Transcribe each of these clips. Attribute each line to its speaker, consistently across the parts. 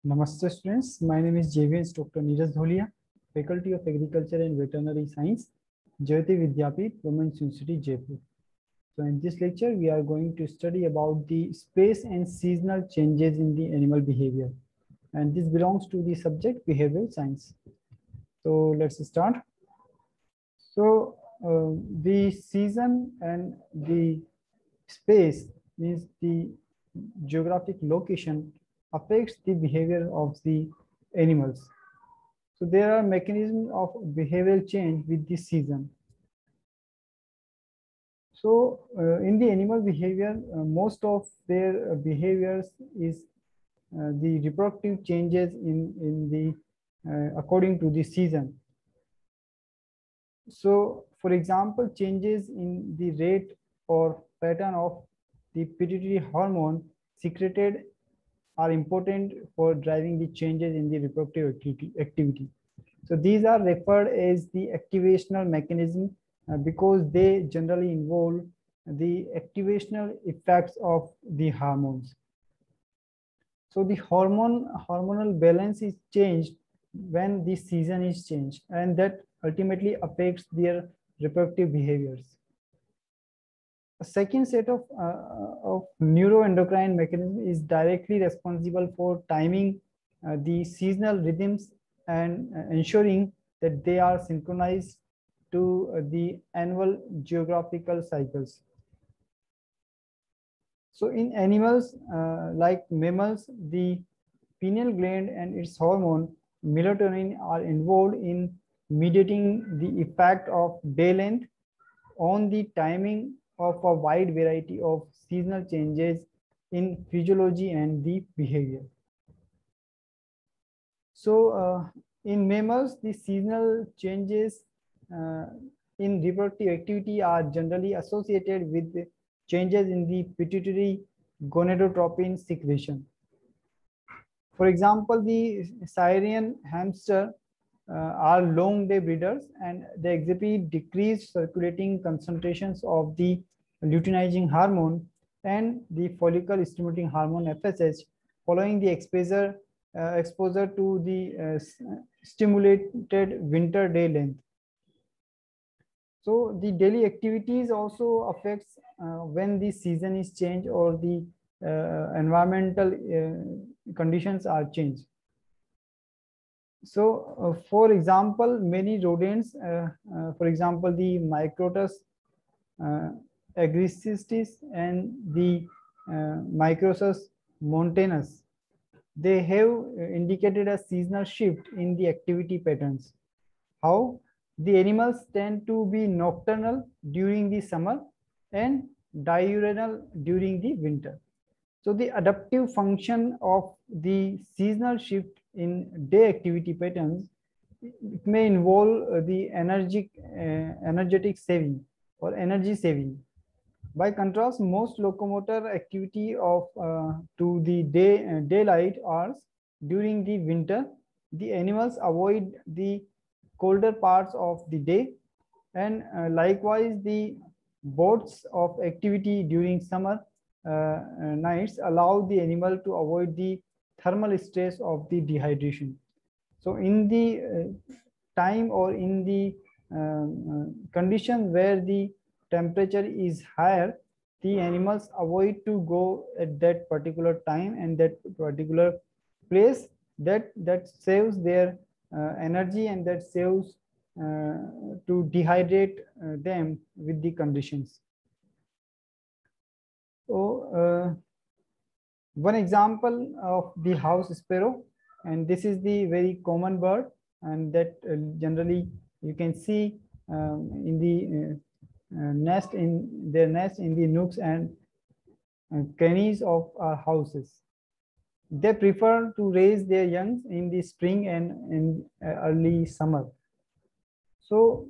Speaker 1: Namaste students, my name is JVS Dr. Neeraj Dholia, Faculty of Agriculture and Veterinary Science, Jayati Vidyapeeth, Women's University, Jaipur. So in this lecture, we are going to study about the space and seasonal changes in the animal behavior. And this belongs to the subject behavioral science. So let's start. So the season and the space means the geographic location affects the behavior of the animals. So there are mechanisms of behavioral change with the season. So in the animal behavior, most of their behaviors is the reproductive changes in the according to the season. So for example, changes in the rate or pattern of the pituitary hormone secreted are important for driving the changes in the reproductive activity. So these are referred as the activational mechanism because they generally involve the activational effects of the hormones. So the hormonal balance is changed when the season is changed, and that ultimately affects their reproductive behaviors. A second set of neuroendocrine mechanism is directly responsible for timing the seasonal rhythms and ensuring that they are synchronized to the annual geographical cycles. So in animals like mammals, the pineal gland and its hormone melatonin are involved in mediating the effect of day length on the timing of a wide variety of seasonal changes in physiology and the behavior. So in mammals, the seasonal changes uh, in reproductive activity are generally associated with changes in the pituitary gonadotropin secretion. For example, the Syrian hamster are long day breeders and they exhibit decreased circulating concentrations of the luteinizing hormone and the follicle stimulating hormone FSH following the exposure to the stimulated winter day length. So the daily activities also affects when the season is changed or the environmental conditions are changed. So, for example, many rodents, for example, the Microtus uh, agricistis and the Microsus montanus, they have indicated a seasonal shift in the activity patterns. How? The animals tend to be nocturnal during the summer and diurnal during the winter. So the adaptive function of the seasonal shift in day activity patterns, it may involve the energetic saving or energy saving. By contrast, most locomotor activity of to the daylight hours during the winter, the animals avoid the colder parts of the day, and likewise the boats of activity during summer nights allow the animal to avoid the thermal stress of the dehydration. So in the time or in the condition where the temperature is higher, the animals avoid to go at that particular time and that particular place. That saves their energy and that saves to dehydrate them with the conditions. So one example of the house sparrow, and this is the very common bird, and that generally you can see in the nest in their nest in the nooks and crannies of our houses. They prefer to raise their young in the spring and in early summer. So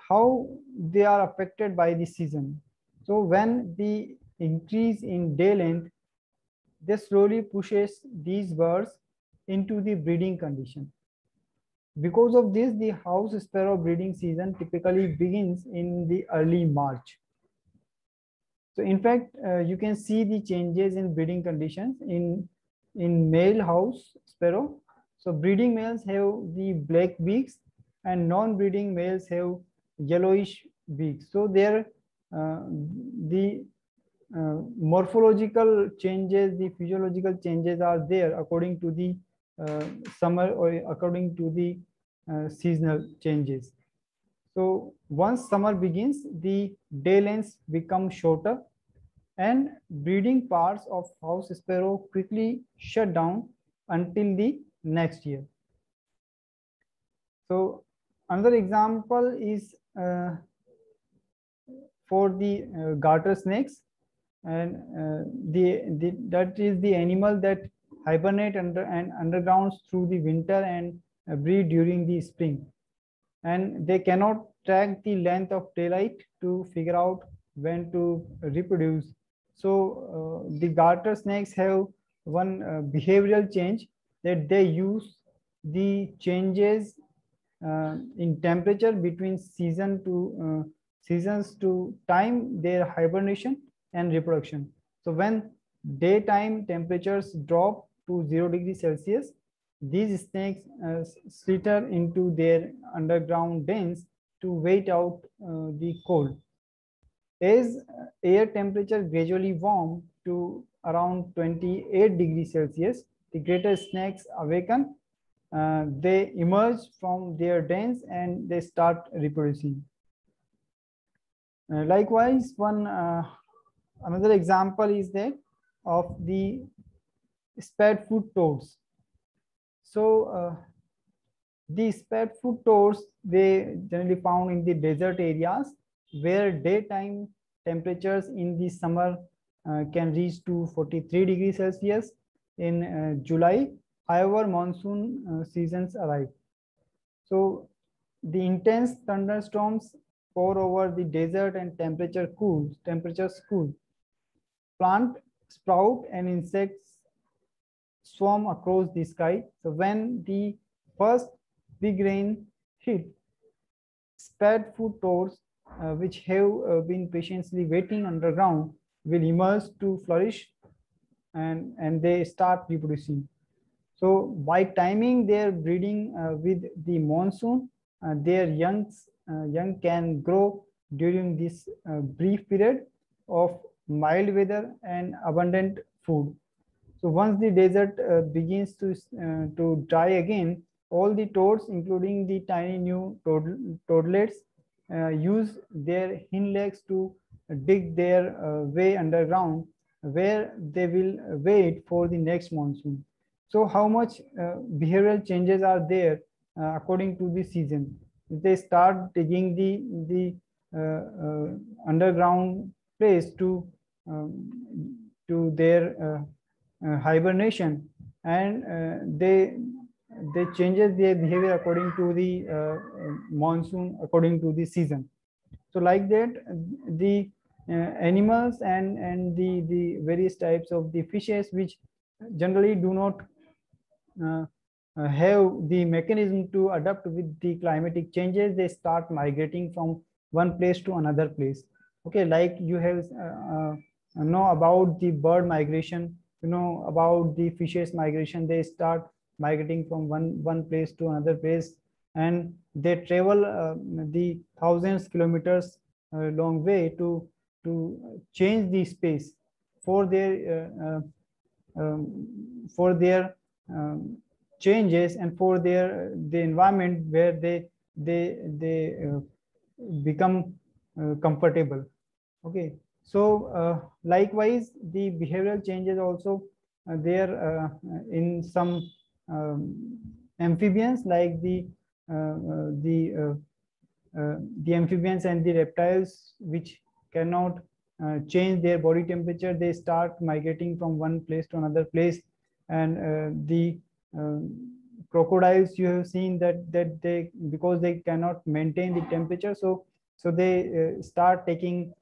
Speaker 1: how they are affected by the season? So when the increase in day length, this slowly pushes these birds into the breeding condition. Because of this, the house sparrow breeding season typically begins in the early March. So in fact, you can see the changes in breeding conditions in in male house sparrow. So breeding males have the black beaks and non-breeding males have yellowish beaks. So their the morphological changes, the physiological changes are there according to the summer or according to the seasonal changes. So once summer begins, the day lengths become shorter and breeding parts of house sparrow quickly shut down until the next year. So another example is for the garter snakes, and that is the animal that hibernate underground through the winter and breed during the spring, and they cannot track the length of daylight to figure out when to reproduce. So the garter snakes have one behavioral change, that they use the changes in temperature between seasons to time their hibernation and reproduction. So when daytime temperatures drop to 0 degrees Celsius, these snakes slither into their underground dens to wait out the cold. As air temperature gradually warm to around 28 degrees Celsius, the greater snakes awaken. They emerge from their dens and they start reproducing. Likewise, another example is that of the spadfoot toads. So the spadfoot toads, they generally found in the desert areas where daytime temperatures in the summer can reach to 43 degrees Celsius in July. However, monsoon seasons arrive. So the intense thunderstorms pour over the desert and temperatures cool. Plant sprout and insects swarm across the sky. So when the first big rain hit, spadfoot toads, which have been patiently waiting underground, will emerge to flourish, and they start reproducing. So by timing their breeding with the monsoon, their young can grow during this brief period of mild weather and abundant food. So once the desert begins to dry again, all the toads, including the tiny new toadlets, use their hind legs to dig their way underground, where they will wait for the next monsoon. So how much behavioral changes are there according to the season? They start digging the underground place to their hibernation, and they changes their behavior according to the monsoon, according to the season. So like that, the animals and the various types of the fishes which generally do not have the mechanism to adapt with the climatic changes, they start migrating from one place to another place. Okay, like you have know about the bird migration, you know about the fishes migration. They start migrating from one place to another place, and they travel the thousands kilometers long way to change the space for their changes, and for the environment where they become comfortable. Okay, so likewise the behavioral changes also there in some amphibians, like the amphibians and the reptiles which cannot change their body temperature. They start migrating from one place to another place, and the crocodiles, you have seen that they, because they cannot maintain the temperature, so they start taking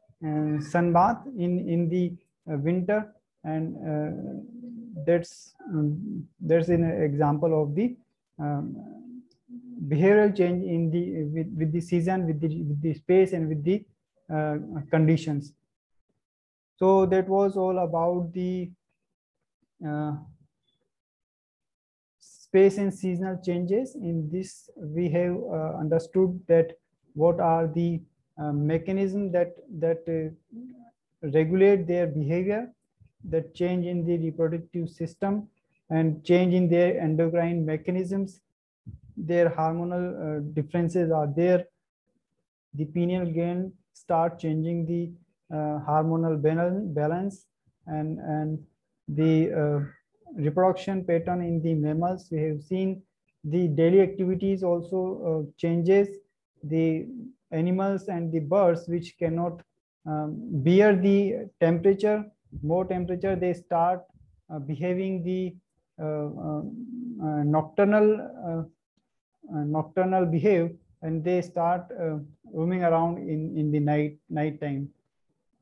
Speaker 1: sun bath in the winter, and that's an example of the behavioral change in the with the season, with the space, and with the conditions. So that was all about the space and seasonal changes. In this, we have understood that what are the mechanisms that regulate their behavior, that change in the reproductive system and change in their endocrine mechanisms. Their hormonal differences are there. The pineal gland start changing the hormonal balance, and the reproduction pattern in the mammals. We have seen the daily activities also changes. The animals and the birds which cannot bear the temperature, more temperature, they start behaving the nocturnal behave, and they start roaming around in the night time.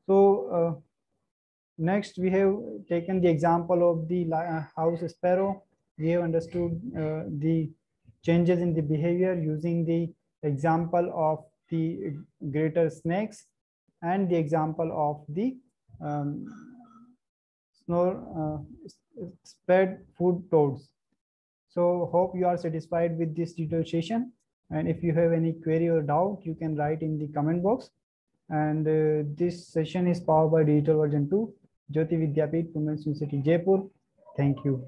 Speaker 1: So next we have taken the example of the house sparrow. We have understood the changes in the behavior using the example of the greater snakes and the example of the spread food toads. So hope you are satisfied with this detailed session. And if you have any query or doubt, you can write in the comment box. And this session is powered by Digital Version 2, Jyoti Vidyapeeth, Women's University, Jaipur. Thank you.